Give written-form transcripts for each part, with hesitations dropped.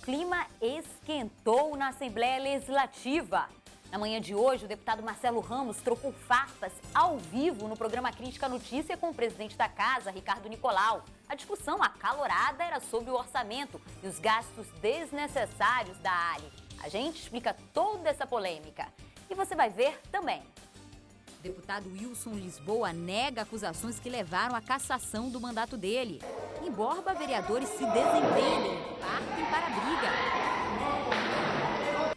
clima esquentou na Assembleia Legislativa. Na manhã de hoje, o deputado Marcelo Ramos trocou farpas ao vivo no programa Crítica Notícia com o presidente da Casa, Ricardo Nicolau. A discussão acalorada era sobre o orçamento e os gastos desnecessários da ALI. A gente explica toda essa polêmica e você vai ver também. O deputado Wilson Lisboa nega acusações que levaram à cassação do mandato dele. Em Borba, vereadores se desentendem e partem para a briga.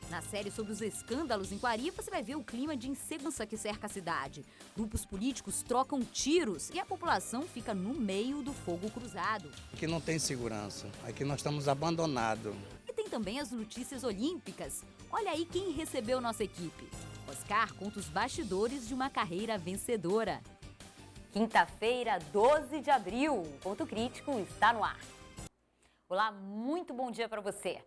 Na série sobre os escândalos em Quari, você vai ver o clima de insegurança que cerca a cidade. Grupos políticos trocam tiros e a população fica no meio do fogo cruzado. Aqui não tem segurança, aqui nós estamos abandonados. E tem também as notícias olímpicas. Olha aí quem recebeu nossa equipe. Oscar conta os bastidores de uma carreira vencedora. Quinta-feira, 12 de abril, o Ponto Crítico está no ar. Olá, muito bom dia para você.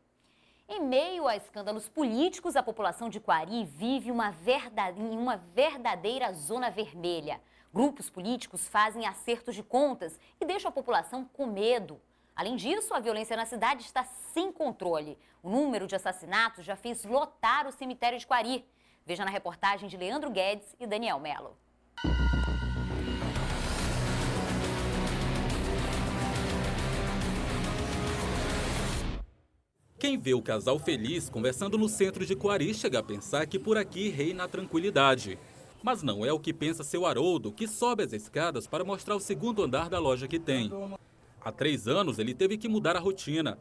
Em meio a escândalos políticos, a população de Quari vive em uma verdadeira zona vermelha. Grupos políticos fazem acertos de contas e deixam a população com medo. Além disso, a violência na cidade está sem controle. O número de assassinatos já fez lotar o cemitério de Quari. Veja na reportagem de Leandro Guedes e Daniel Melo. Quem vê o casal feliz conversando no centro de Quari chega a pensar que por aqui reina a tranquilidade. Mas não é o que pensa seu Haroldo, que sobe as escadas para mostrar o segundo andar da loja que tem. Há 3 anos ele teve que mudar a rotina.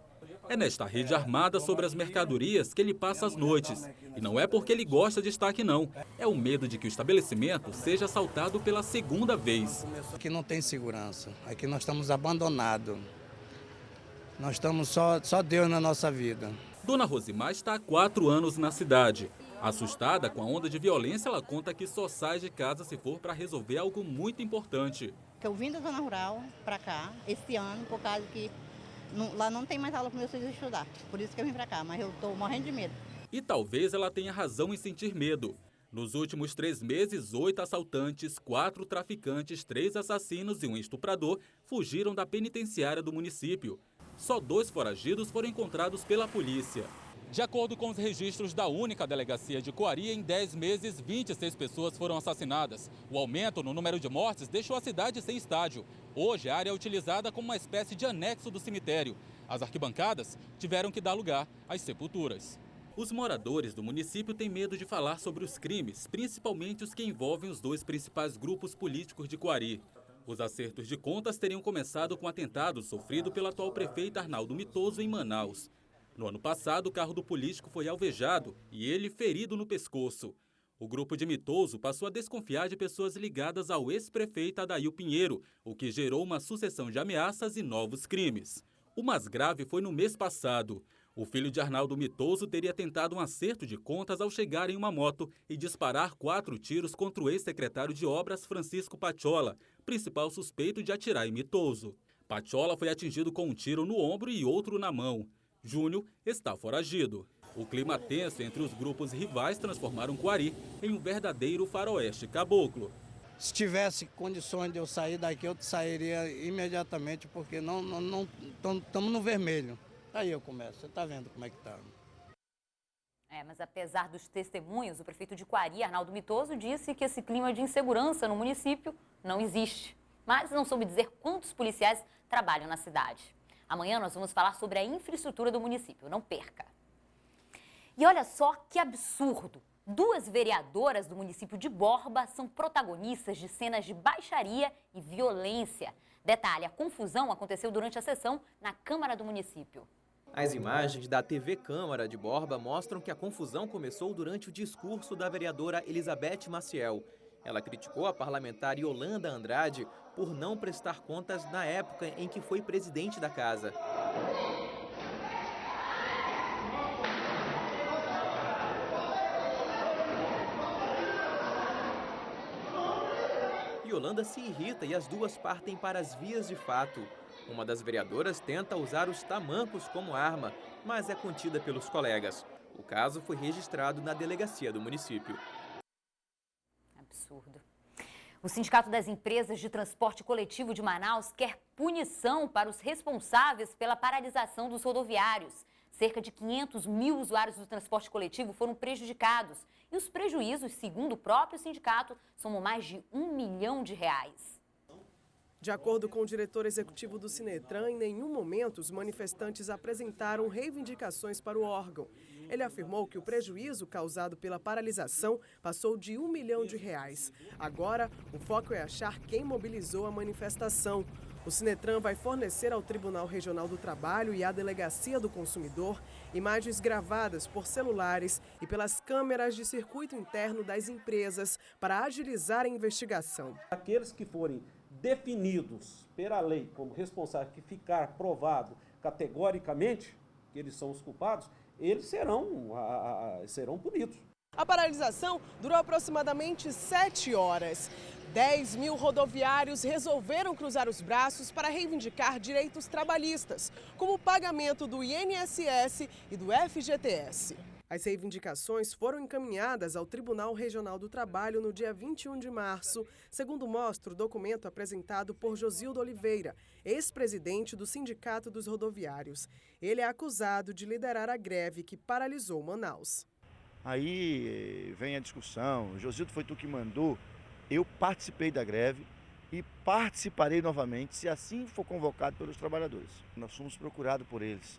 É nesta rede armada sobre as mercadorias que ele passa as noites. E não é porque ele gosta de estar aqui não. É o medo de que o estabelecimento seja assaltado pela segunda vez. Aqui não tem segurança, aqui nós estamos abandonados. Nós estamos só Deus na nossa vida. Dona Rosimar está há 4 anos na cidade. Assustada com a onda de violência, ela conta que só sai de casa se for para resolver algo muito importante. Eu vim da zona rural para cá este ano por causa que lá não tem mais aula para meus filhos estudar. Por isso que eu vim para cá, mas eu estou morrendo de medo. E talvez ela tenha razão em sentir medo. Nos últimos 3 meses, 8 assaltantes, 4 traficantes, 3 assassinos e um estuprador fugiram da penitenciária do município. Só 2 foragidos foram encontrados pela polícia. De acordo com os registros da única delegacia de Quari, em 10 meses, 26 pessoas foram assassinadas. O aumento no número de mortes deixou a cidade sem estádio. Hoje, a área é utilizada como uma espécie de anexo do cemitério. As arquibancadas tiveram que dar lugar às sepulturas. Os moradores do município têm medo de falar sobre os crimes, principalmente os que envolvem os 2 principais grupos políticos de Quari. Os acertos de contas teriam começado com o atentado sofrido pelo atual prefeito Arnaldo Mitoso em Manaus. No ano passado, o carro do político foi alvejado e ele ferido no pescoço. O grupo de Mitoso passou a desconfiar de pessoas ligadas ao ex-prefeito Adail Pinheiro, o que gerou uma sucessão de ameaças e novos crimes. O mais grave foi no mês passado. O filho de Arnaldo Mitoso teria tentado um acerto de contas ao chegar em uma moto e disparar 4 tiros contra o ex-secretário de Obras Francisco Pacciola, principal suspeito de atirar em Mitoso. Pacciola foi atingido com um tiro no ombro e outro na mão. Júnior está foragido. O clima tenso entre os grupos rivais transformaram Quari em um verdadeiro faroeste caboclo. Se tivesse condições de eu sair daqui, eu sairia imediatamente, porque não estamos no vermelho. Aí eu começo, você está vendo como é que está. Mas apesar dos testemunhos, o prefeito de Quari, Arnaldo Mitoso, disse que esse clima de insegurança no município não existe. Mas não soube dizer quantos policiais trabalham na cidade. Amanhã nós vamos falar sobre a infraestrutura do município, não perca. E olha só que absurdo. 2 vereadoras do município de Borba são protagonistas de cenas de baixaria e violência. Detalhe, a confusão aconteceu durante a sessão na Câmara do município. As imagens da TV Câmara de Borba mostram que a confusão começou durante o discurso da vereadora Elizabeth Maciel. Ela criticou a parlamentar Yolanda Andrade por não prestar contas na época em que foi presidente da casa. Yolanda se irrita e as duas partem para as vias de fato. Uma das vereadoras tenta usar os tamancos como arma, mas é contida pelos colegas. O caso foi registrado na delegacia do município. Absurdo. O Sindicato das Empresas de Transporte Coletivo de Manaus quer punição para os responsáveis pela paralisação dos rodoviários. Cerca de 500 mil usuários do transporte coletivo foram prejudicados. E os prejuízos, segundo o próprio sindicato, somam mais de R$1 milhão. De acordo com o diretor executivo do Sinetran, em nenhum momento os manifestantes apresentaram reivindicações para o órgão. Ele afirmou que o prejuízo causado pela paralisação passou de R$1 milhão. Agora, o foco é achar quem mobilizou a manifestação. O Sinetran vai fornecer ao Tribunal Regional do Trabalho e à Delegacia do Consumidor imagens gravadas por celulares e pelas câmeras de circuito interno das empresas para agilizar a investigação. Aqueles que forem definidos pela lei como responsáveis, que ficar provado categoricamente que eles são os culpados, eles serão punidos. A paralisação durou aproximadamente 7 horas. 10 mil rodoviários resolveram cruzar os braços para reivindicar direitos trabalhistas, como o pagamento do INSS e do FGTS. As reivindicações foram encaminhadas ao Tribunal Regional do Trabalho no dia 21 de março, segundo mostra o documento apresentado por Josildo Oliveira, ex-presidente do Sindicato dos Rodoviários. Ele é acusado de liderar a greve que paralisou Manaus. Aí vem a discussão, Josildo, foi tu que mandou, eu participei da greve e participarei novamente, se assim for convocado pelos trabalhadores. Nós fomos procurados por eles,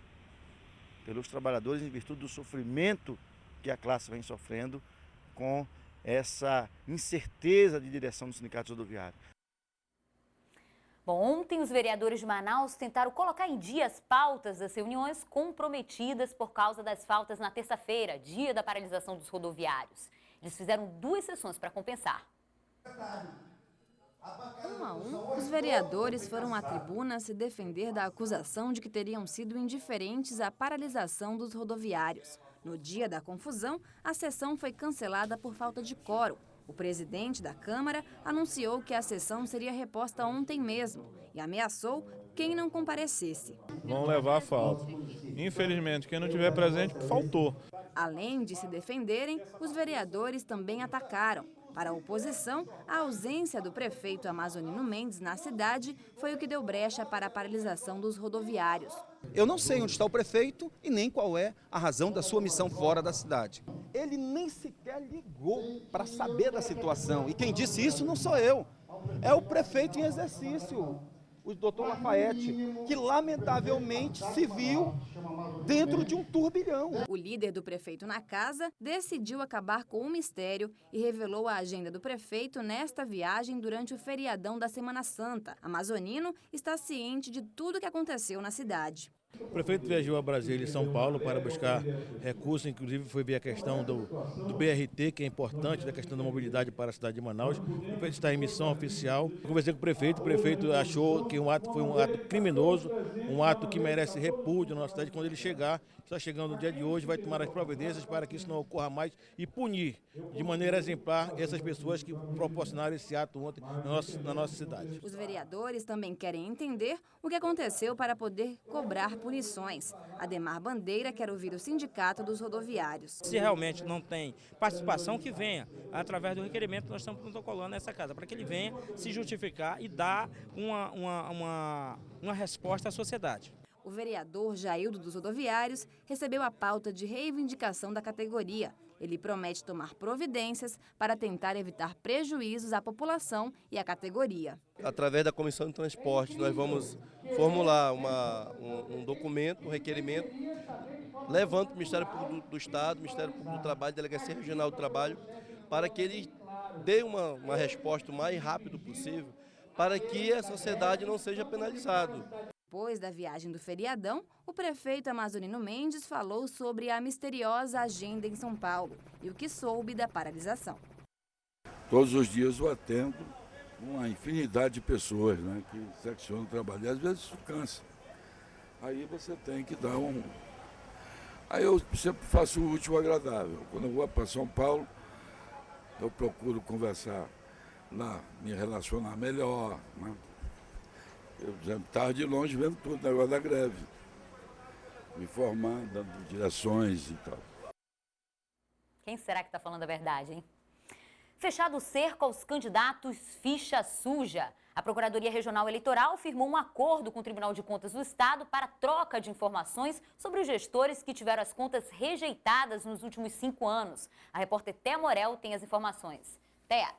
pelos trabalhadores, em virtude do sofrimento que a classe vem sofrendo com essa incerteza de direção do Sindicato Rodoviário. Bom, ontem os vereadores de Manaus tentaram colocar em dia as pautas das reuniões comprometidas por causa das faltas na terça-feira, dia da paralisação dos rodoviários. Eles fizeram 2 sessões para compensar. Um a um, os vereadores foram à tribuna se defender da acusação de que teriam sido indiferentes à paralisação dos rodoviários. No dia da confusão, a sessão foi cancelada por falta de quórum. O presidente da Câmara anunciou que a sessão seria reposta ontem mesmo e ameaçou quem não comparecesse. Vão levar a falta. Infelizmente, quem não estiver presente, faltou. Além de se defenderem, os vereadores também atacaram. Para a oposição, a ausência do prefeito Amazonino Mendes na cidade foi o que deu brecha para a paralisação dos rodoviários. Eu não sei onde está o prefeito e nem qual é a razão da sua missão fora da cidade. Ele nem sequer ligou para saber da situação. E quem disse isso não sou eu, é o prefeito em exercício, o doutor Lafayette, que lamentavelmente se viu dentro de um turbilhão. O líder do prefeito na casa decidiu acabar com o mistério e revelou a agenda do prefeito nesta viagem durante o feriadão da Semana Santa. Amazonino está ciente de tudo que aconteceu na cidade. O prefeito viajou a Brasília e São Paulo para buscar recursos, inclusive foi ver a questão do BRT, que é importante, da questão da mobilidade para a cidade de Manaus. O prefeito está em missão oficial. Eu conversei com o prefeito achou que o ato foi um ato criminoso, um ato que merece repúdio na nossa cidade. Quando ele chegar, está chegando no dia de hoje, vai tomar as providências para que isso não ocorra mais e punir de maneira exemplar essas pessoas que proporcionaram esse ato ontem na nossa cidade. Os vereadores também querem entender o que aconteceu para poder cobrar punições. Ademar Bandeira quer ouvir o Sindicato dos Rodoviários. Se realmente não tem participação, que venha, através do requerimento nós estamos protocolando nessa casa, para que ele venha se justificar e dar uma resposta à sociedade. O vereador Jaildo dos Rodoviários recebeu a pauta de reivindicação da categoria. Ele promete tomar providências para tentar evitar prejuízos à população e à categoria. Através da Comissão de Transporte, nós vamos formular um documento, um requerimento, levando para o Ministério Público do Estado, Ministério Público do Trabalho, Delegacia Regional do Trabalho, para que ele dê uma resposta o mais rápido possível, para que a sociedade não seja penalizada. Depois da viagem do feriadão, o prefeito Amazonino Mendes falou sobre a misteriosa agenda em São Paulo e o que soube da paralisação. Todos os dias eu atendo uma infinidade de pessoas, né, que seccionam o trabalho. E às vezes isso cansa. Aí você tem que dar Aí eu sempre faço o último agradável. Quando eu vou para São Paulo, eu procuro conversar lá, me relacionar melhor, né? Eu já estava de longe vendo tudo o negócio da greve, me informando, dando direções e tal. Quem será que está falando a verdade, hein? Fechado o cerco aos candidatos, ficha suja. A Procuradoria Regional Eleitoral firmou um acordo com o Tribunal de Contas do Estado para troca de informações sobre os gestores que tiveram as contas rejeitadas nos últimos 5 anos. A repórter Thea Morel tem as informações. Thea.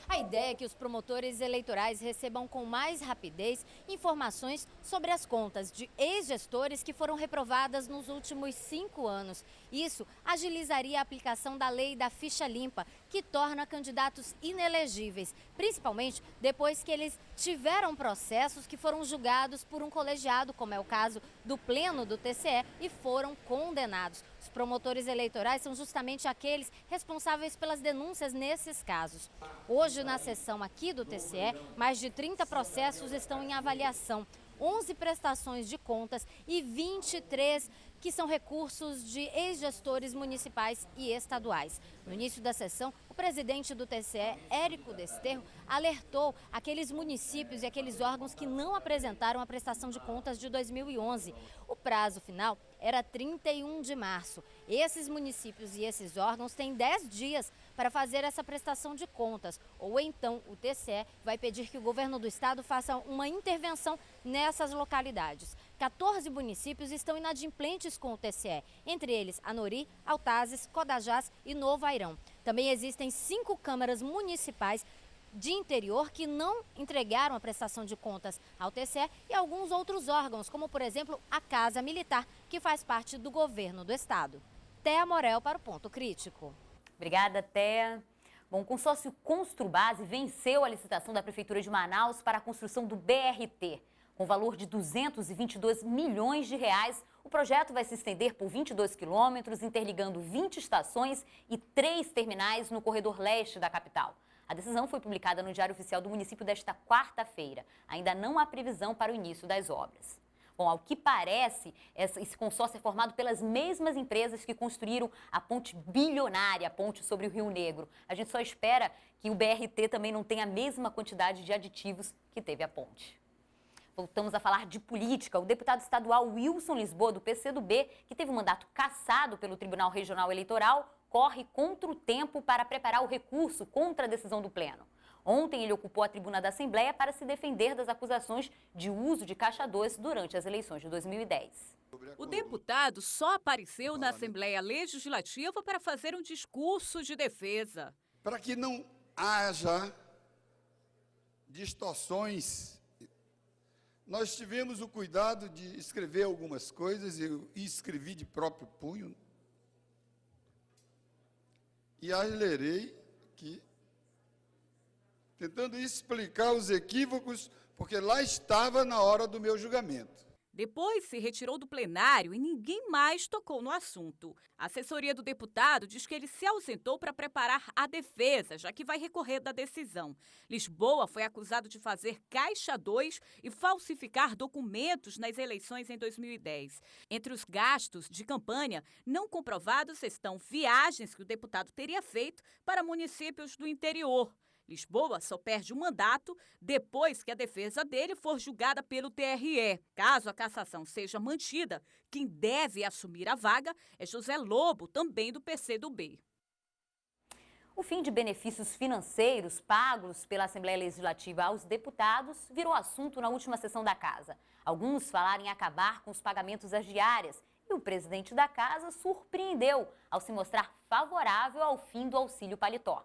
A ideia é que os promotores eleitorais recebam com mais rapidez informações sobre as contas de ex-gestores que foram reprovadas nos últimos 5 anos. Isso agilizaria a aplicação da lei da ficha limpa, que torna candidatos inelegíveis, principalmente depois que eles tiveram processos que foram julgados por um colegiado, como é o caso do Pleno do TCE, e foram condenados. Os promotores eleitorais são justamente aqueles responsáveis pelas denúncias nesses casos. Hoje, na sessão aqui do TCE, mais de 30 processos estão em avaliação, 11 prestações de contas e 23 que são recursos de ex-gestores municipais e estaduais. No início da sessão, o presidente do TCE, Érico Desterro, alertou aqueles municípios e aqueles órgãos que não apresentaram a prestação de contas de 2011. O prazo final era 31 de março. Esses municípios e esses órgãos têm 10 dias para fazer essa prestação de contas, ou então o TCE vai pedir que o governo do estado faça uma intervenção nessas localidades. 14 municípios estão inadimplentes com o TCE, entre eles Anori, Altazes, Codajás e Novo Airão. Também existem 5 câmaras municipais de interior que não entregaram a prestação de contas ao TCE e alguns outros órgãos, como por exemplo a Casa Militar, que faz parte do governo do estado. Thea Morel para o Ponto Crítico. Obrigada, Thea. Bom, o consórcio Construbase venceu a licitação da Prefeitura de Manaus para a construção do BRT. Com valor de 222 milhões de reais, o projeto vai se estender por 22 quilômetros, interligando 20 estações e 3 terminais no corredor leste da capital. A decisão foi publicada no Diário Oficial do município desta quarta-feira. Ainda não há previsão para o início das obras. Bom, ao que parece, esse consórcio é formado pelas mesmas empresas que construíram a ponte bilionária, a ponte sobre o Rio Negro. A gente só espera que o BRT também não tenha a mesma quantidade de aditivos que teve a ponte. Voltamos a falar de política. O deputado estadual Wilson Lisboa, do PCdoB, que teve o mandato cassado pelo Tribunal Regional Eleitoral, corre contra o tempo para preparar o recurso contra a decisão do Pleno. Ontem ele ocupou a tribuna da Assembleia para se defender das acusações de uso de caixa 2 durante as eleições de 2010. O deputado só apareceu na Assembleia Legislativa para fazer um discurso de defesa. Para que não haja distorções, nós tivemos o cuidado de escrever algumas coisas, eu escrevi de próprio punho, e as lerei aqui, tentando explicar os equívocos, porque lá estava na hora do meu julgamento. Depois se retirou do plenário e ninguém mais tocou no assunto. A assessoria do deputado diz que ele se ausentou para preparar a defesa, já que vai recorrer da decisão. Lisboa foi acusado de fazer caixa 2 e falsificar documentos nas eleições em 2010. Entre os gastos de campanha não comprovados estão viagens que o deputado teria feito para municípios do interior. Lisboa só perde o mandato depois que a defesa dele for julgada pelo TRE. Caso a cassação seja mantida, quem deve assumir a vaga é José Lobo, também do PCdoB. O fim de benefícios financeiros pagos pela Assembleia Legislativa aos deputados virou assunto na última sessão da Casa. Alguns falaram em acabar com os pagamentos às diárias e o presidente da Casa surpreendeu ao se mostrar favorável ao fim do auxílio paletó.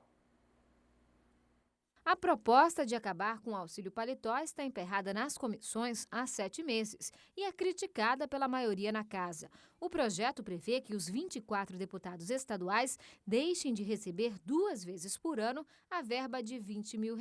A proposta de acabar com o auxílio paletó está emperrada nas comissões há 7 meses e é criticada pela maioria na casa. O projeto prevê que os 24 deputados estaduais deixem de receber 2 vezes por ano a verba de R$20 mil,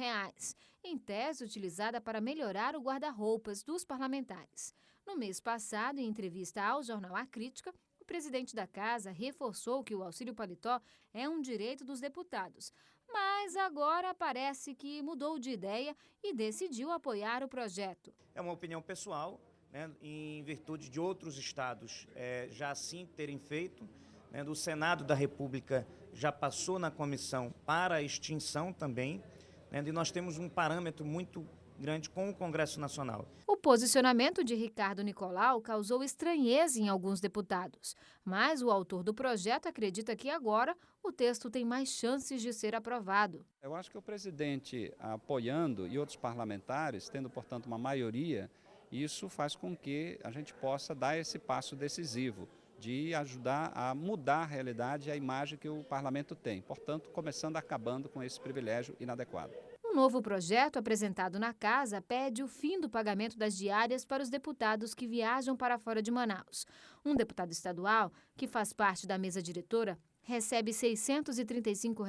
em tese utilizada para melhorar o guarda-roupas dos parlamentares. No mês passado, em entrevista ao jornal A Crítica, o presidente da casa reforçou que o auxílio paletó é um direito dos deputados. Mas agora parece que mudou de ideia e decidiu apoiar o projeto. É uma opinião pessoal, né, em virtude de outros estados já assim terem feito. Né, o Senado da República já passou na comissão para a extinção também. Né, e nós temos um parâmetro muito grande com o Congresso Nacional. O posicionamento de Ricardo Nicolau causou estranheza em alguns deputados, mas o autor do projeto acredita que agora o texto tem mais chances de ser aprovado. Eu acho que o presidente apoiando e outros parlamentares, tendo, portanto, uma maioria, isso faz com que a gente possa dar esse passo decisivo de ajudar a mudar a realidade e a imagem que o parlamento tem, portanto, acabando com esse privilégio inadequado. Um novo projeto apresentado na casa pede o fim do pagamento das diárias para os deputados que viajam para fora de Manaus. Um deputado estadual, que faz parte da mesa diretora, recebe R$ 635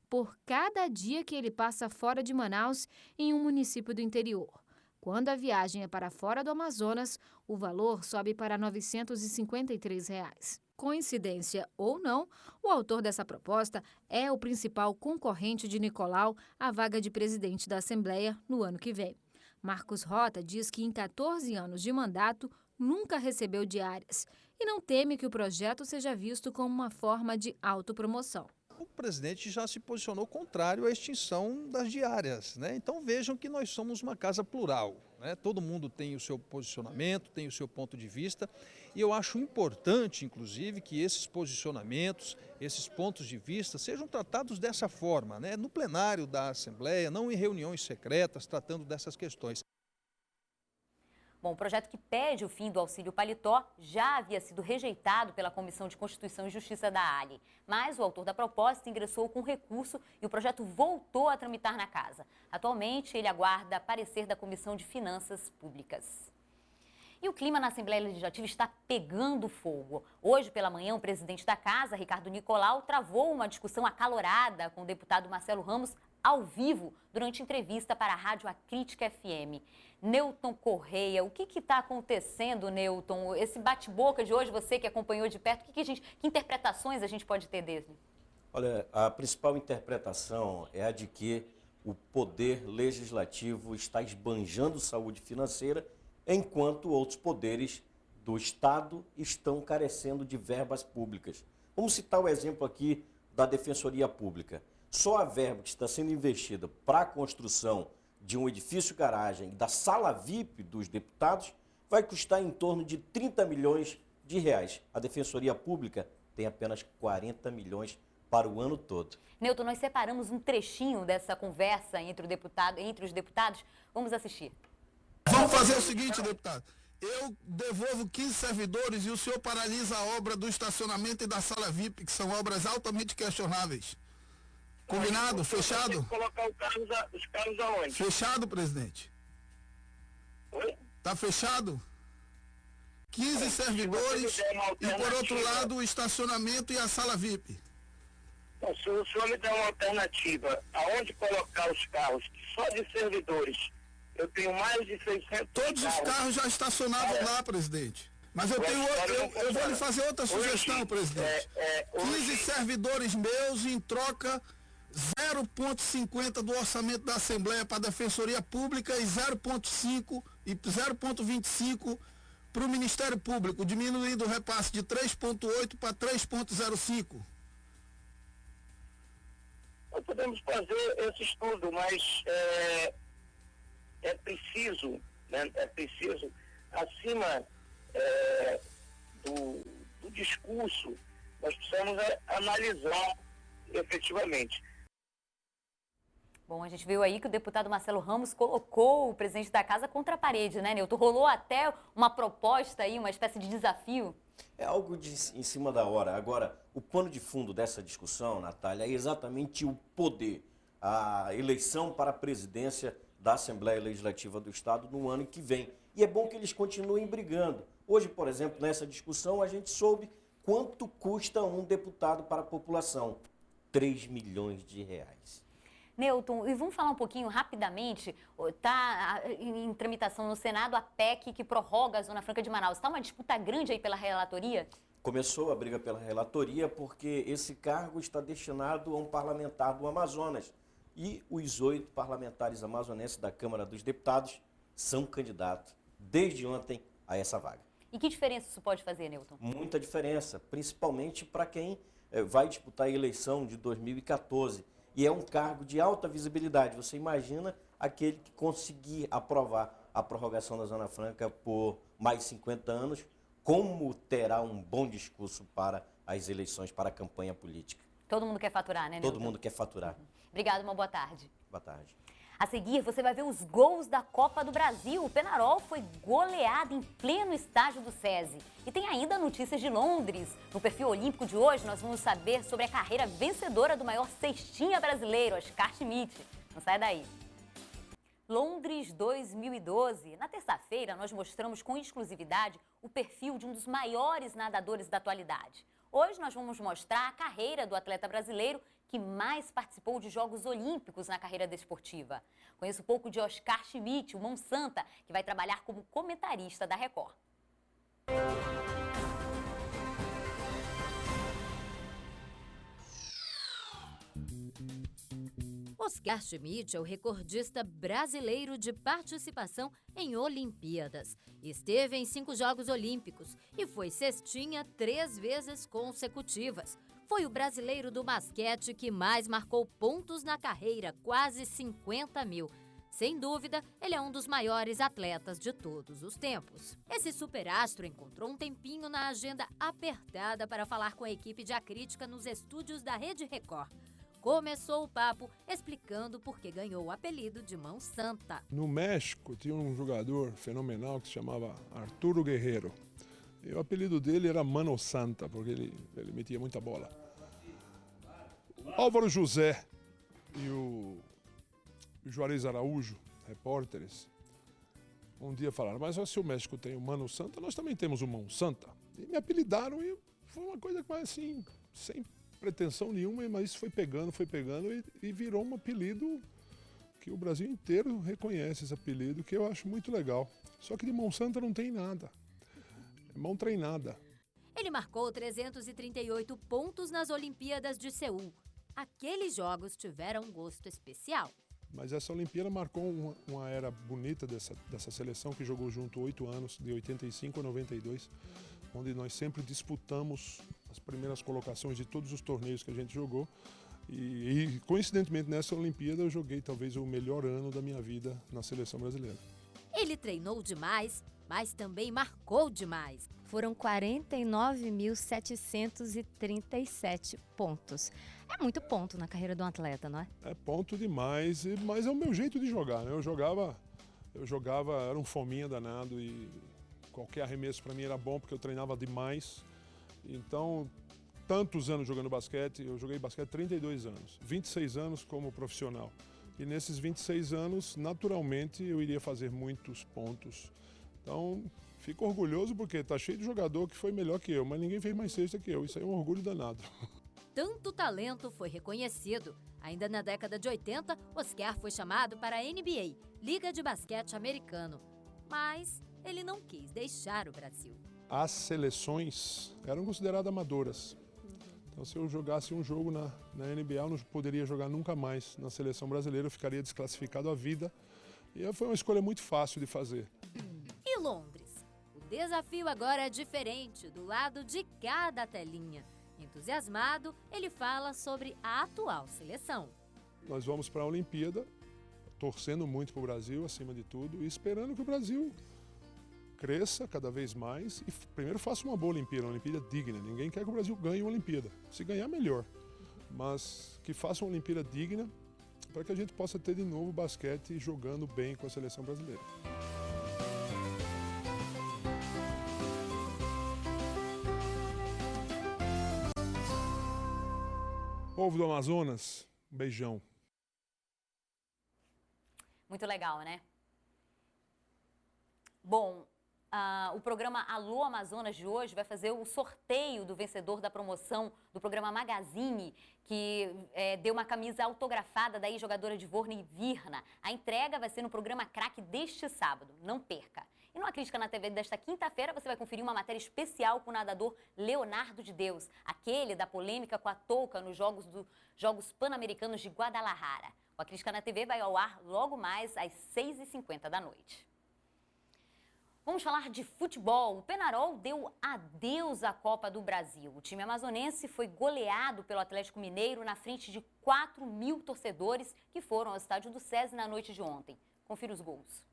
por cada dia que ele passa fora de Manaus em um município do interior. Quando a viagem é para fora do Amazonas, o valor sobe para R$ 953. Coincidência ou não, o autor dessa proposta é o principal concorrente de Nicolau à vaga de presidente da Assembleia no ano que vem. Marcos Rota diz que em 14 anos de mandato nunca recebeu diárias e não teme que o projeto seja visto como uma forma de autopromoção. O presidente já se posicionou contrário à extinção das diárias, né? Então vejam que nós somos uma casa plural, né? Todo mundo tem o seu posicionamento, tem o seu ponto de vista, e eu acho importante, inclusive, que esses posicionamentos, esses pontos de vista sejam tratados dessa forma, né? No plenário da Assembleia, não em reuniões secretas, tratando dessas questões. Bom, o projeto que pede o fim do auxílio paletó já havia sido rejeitado pela Comissão de Constituição e Justiça da ALI. Mas o autor da proposta ingressou com recurso e o projeto voltou a tramitar na casa. Atualmente, ele aguarda parecer da Comissão de Finanças Públicas. E o clima na Assembleia Legislativa está pegando fogo. Hoje pela manhã, o presidente da casa, Ricardo Nicolau, travou uma discussão acalorada com o deputado Marcelo Ramos ao vivo durante entrevista para a Rádio A Crítica FM. Newton Correia, o que está acontecendo, Newton? Esse bate-boca de hoje, você que acompanhou de perto, que interpretações a gente pode ter dele? Olha, a principal interpretação é a de que o poder legislativo está esbanjando saúde financeira, enquanto outros poderes do Estado estão carecendo de verbas públicas. Vamos citar o exemplo aqui da Defensoria Pública. Só a verba que está sendo investida para a construção de um edifício-garagem e da sala VIP dos deputados vai custar em torno de 30 milhões de reais. A Defensoria Pública tem apenas 40 milhões para o ano todo. Newton, nós separamos um trechinho dessa conversa entre os deputados. Vamos assistir. Vamos fazer o seguinte, deputado. Eu devolvo 15 servidores e o senhor paralisa a obra do estacionamento e da sala VIP, que são obras altamente questionáveis. Combinado? Fechado? Colocar os carros aonde? Fechado, presidente. Oi? Tá fechado? 15 servidores e, por outro lado, o estacionamento e a sala VIP. Então, se o senhor me der uma alternativa, aonde colocar os carros, só de servidores, eu tenho mais de 600 Todos os carros já estacionavam lá, presidente. Mas eu vou lhe fazer outra sugestão, presidente. 15 servidores meus em troca 0,50 do orçamento da Assembleia para a Defensoria Pública e 0,5 e 0,25 para o Ministério Público, diminuindo o repasse de 3,8 para 3,05. Nós podemos fazer esse estudo, mas é preciso, né? É preciso, acima do discurso, nós precisamos analisar efetivamente. Bom, a gente viu aí que o deputado Marcelo Ramos colocou o presidente da casa contra a parede, né, Newton? Rolou até uma proposta aí, uma espécie de desafio. É algo em cima da hora. Agora, o pano de fundo dessa discussão, Natália, é exatamente o poder, a eleição para a presidência da Assembleia Legislativa do Estado no ano que vem. E é bom que eles continuem brigando. Hoje, por exemplo, nessa discussão, a gente soube quanto custa um deputado para a população. 3 milhões de reais. Newton, e vamos falar um pouquinho rapidamente, está em tramitação no Senado a PEC que prorroga a Zona Franca de Manaus. Está uma disputa grande aí pela relatoria? Começou a briga pela relatoria porque esse cargo está destinado a um parlamentar do Amazonas. E os 8 parlamentares amazonenses da Câmara dos Deputados são candidatos desde ontem a essa vaga. E que diferença isso pode fazer, Newton? Muita diferença, principalmente para quem vai disputar a eleição de 2014. E é um cargo de alta visibilidade. Você imagina aquele que conseguir aprovar a prorrogação da Zona Franca por mais 50 anos, como terá um bom discurso para as eleições, para a campanha política. Todo mundo quer faturar, né, Todo mundo quer faturar. Obrigada, uma boa tarde. Boa tarde. A seguir, você vai ver os gols da Copa do Brasil. O Peñarol foi goleado em pleno estádio do SESI. E tem ainda notícias de Londres. No perfil olímpico de hoje, nós vamos saber sobre a carreira vencedora do maior cestinha brasileiro, Oscar Schmidt. Não sai daí. Londres 2012. Na terça-feira, nós mostramos com exclusividade o perfil de um dos maiores nadadores da atualidade. Hoje nós vamos mostrar a carreira do atleta brasileiro que mais participou de Jogos Olímpicos na carreira desportiva. Conheço um pouco de Oscar Schmidt, o Mão Santa, que vai trabalhar como comentarista da Record. Oscar Schmidt é o recordista brasileiro de participação em Olimpíadas. Esteve em 5 Jogos Olímpicos e foi cestinha 3 vezes consecutivas. Foi o brasileiro do basquete que mais marcou pontos na carreira, quase 50 mil. Sem dúvida, ele é um dos maiores atletas de todos os tempos. Esse superastro encontrou um tempinho na agenda apertada para falar com a equipe de A Crítica nos estúdios da Rede Record. Começou o papo explicando por que ganhou o apelido de Mão Santa. No México tinha um jogador fenomenal que se chamava Arturo Guerreiro. E o apelido dele era Mano Santa, porque ele metia muita bola. O Álvaro José e o Juarez Araújo, repórteres, um dia falaram, mas se o México tem o Mano Santa, nós também temos o Mão Santa. E me apelidaram e foi uma coisa quase assim, sem pretensão nenhuma, mas isso foi pegando e virou um apelido que o Brasil inteiro reconhece, esse apelido, que eu acho muito legal. Só que de Mão Santa não tem nada. É mão treinada. Ele marcou 338 pontos nas Olimpíadas de Seul. Aqueles jogos tiveram um gosto especial. Mas essa Olimpíada marcou uma era bonita dessa seleção que jogou junto 8 anos, de 85 a 92, onde nós sempre disputamos as primeiras colocações de todos os torneios que a gente jogou. E coincidentemente, nessa Olimpíada, eu joguei talvez o melhor ano da minha vida na seleção brasileira. Ele treinou demais, mas também marcou demais. Foram 49.737 pontos. É muito ponto na carreira de um atleta, não é? É ponto demais, mas é o meu jeito de jogar, né? Eu jogava, era um fominha danado e qualquer arremesso para mim era bom porque eu treinava demais. Então, tantos anos jogando basquete, eu joguei basquete 32 anos, 26 anos como profissional. E nesses 26 anos, naturalmente, eu iria fazer muitos pontos. Então, fico orgulhoso porque está cheio de jogador que foi melhor que eu, mas ninguém fez mais cesta que eu. Isso aí é um orgulho danado. Tanto talento foi reconhecido. Ainda na década de 80, Oscar foi chamado para a NBA, Liga de Basquete Americano. Mas ele não quis deixar o Brasil. As seleções eram consideradas amadoras. Então, se eu jogasse um jogo na NBA, eu não poderia jogar nunca mais na seleção brasileira, eu ficaria desclassificado à vida. E foi uma escolha muito fácil de fazer. E Londres? O desafio agora é diferente, do lado de cada telinha. Entusiasmado, ele fala sobre a atual seleção. Nós vamos para a Olimpíada, torcendo muito para o Brasil, acima de tudo, e esperando que o Brasil cresça cada vez mais e primeiro faça uma boa Olimpíada, uma Olimpíada digna. Ninguém quer que o Brasil ganhe uma Olimpíada. Se ganhar, melhor. Mas que faça uma Olimpíada digna para que a gente possa ter de novo basquete jogando bem com a seleção brasileira. Povo do Amazonas, um beijão. Muito legal, né? Bom, o programa Alô Amazonas de hoje vai fazer o sorteio do vencedor da promoção do programa Magazine, que deu uma camisa autografada da ex-jogadora de vôlei Virna. A entrega vai ser no programa Craque deste sábado, não perca. E no A Crítica na TV desta quinta-feira você vai conferir uma matéria especial com o nadador Leonardo de Deus, aquele da polêmica com a touca nos Jogos Pan-Americanos de Guadalajara. O A Crítica na TV vai ao ar logo mais às 6h50 da noite. Vamos falar de futebol. O Peñarol deu adeus à Copa do Brasil. O time amazonense foi goleado pelo Atlético Mineiro na frente de 4.000 torcedores que foram ao estádio do SESI na noite de ontem. Confira os gols.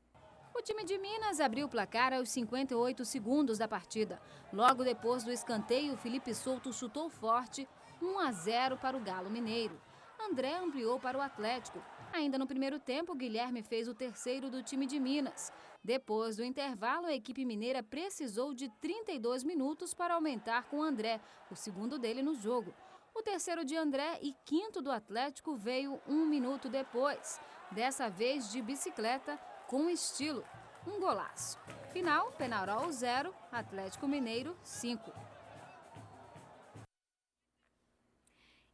O time de Minas abriu o placar aos 58 segundos da partida. Logo depois do escanteio, Felipe Souto chutou forte, 1-0 para o Galo Mineiro. André ampliou para o Atlético. Ainda no primeiro tempo, Guilherme fez o terceiro do time de Minas. Depois do intervalo, a equipe mineira precisou de 32 minutos para aumentar com André, o segundo dele no jogo. O terceiro de André e quinto do Atlético veio 1 minuto depois. Dessa vez de bicicleta, com estilo. Um golaço. Final, Peñarol 0, Atlético Mineiro 5.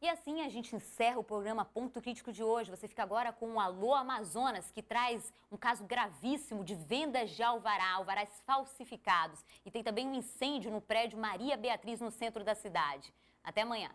E assim a gente encerra o programa Ponto Crítico de hoje. Você fica agora com o Alô Amazonas, que traz um caso gravíssimo de vendas de alvarás falsificados. E tem também um incêndio no prédio Maria Beatriz, no centro da cidade. Até amanhã.